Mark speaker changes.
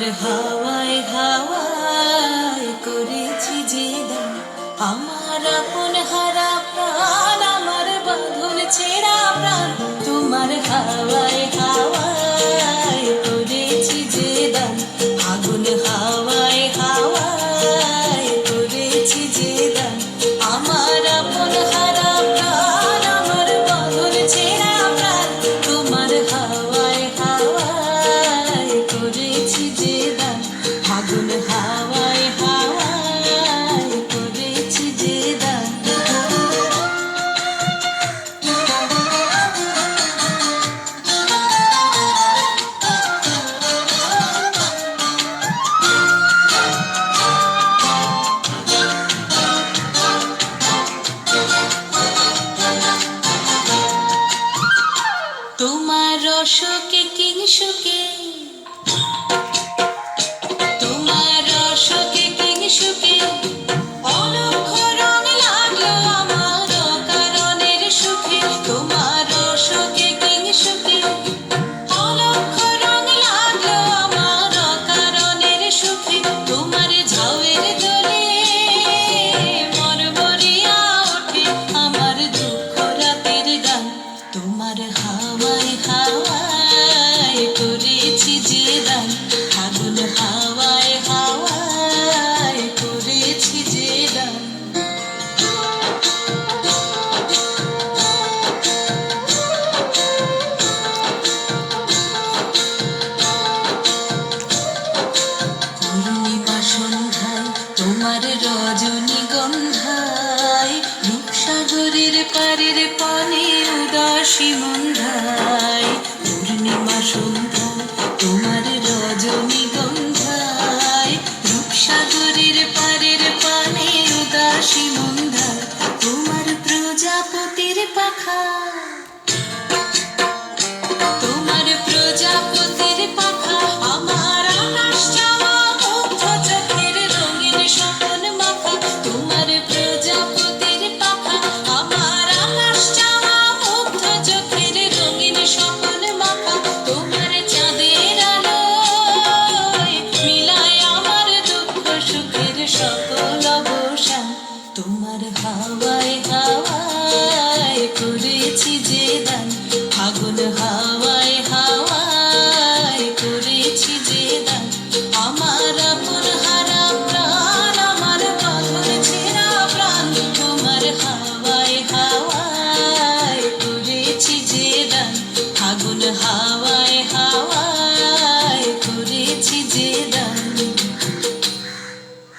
Speaker 1: তোমার হাওয়ায় হাওয়ায় করেছি যে দান, আমার আপন হারা প্রাণ, আমার বাঁধন ছেঁড়া প্রাণ। তোমার হাওয়ায় হাওয়ায় করেছি যে দান, আগুন হাওয়ায় হাওয়ায় করেছি যে দান, আমার আপন হারা প্রাণ, আমার বাঁধন ছেঁড়া প্রাণ। তোমার হাওয়ায় হাওয়ায় করেছি যে দান, আগুন হাওয়ায় হাওয়ায় করেছি যে দান। তোমার রসকে কিংসুকে, তোমার রসকে কিংসুকে অলক্ষ রং লাগলো আমার অকারণের সুখে। তোমার রসকে কিংসুকে অলক্ষ রং লাগলো আমার অকারণের সুখে। তোমার ঝাউয়ের দোলে মন ভরিয়া ওঠে আমার দুঃখ রাতের গান। তোমার হাওয়ায় হাওয়ায় করেছি যে দান, আগুন হাওয়ায় হাওয়ায় করেছি যে দান। পূর্ণিমা সন্ধ্যায় তোমার রজনীগন্ধায়, রূপসাগরের পারের পানে উদাসী মন্ধায়। পূর্ণিমা সন্ধ্যায় তোমার রজনীগন্ধায়, রূপসাগরের পারের পানে উদাসী মন্ধায়। তোমার প্রজাপতির পাখা, তোমার প্রজাপতির পাখা আমার আকাশ চাওয়া মুগ্ধ চোখের রঙিন স্বপন মাখা। তোমার প্রজাপতির পাখা আমার আকাশ চাওয়া মুগ্ধ চোখের রঙিন স্বপন মাখা। তোমার চাঁদের আলোয় মিলায় আমার দুঃখ সুখের সকল অবসান। তোমার হাওয়ায় হাওয়ায় করেছি যে দান, আগুন হাওয়ায় হাওয়ায় করেছি যে দান, আমার আপন হারা প্রাণ, আমার বাঁধন ছেঁড়া প্রাণ। তোমার হাওয়ায় হাওয়ায় করেছি যে দান, আগুন হাওয়ায়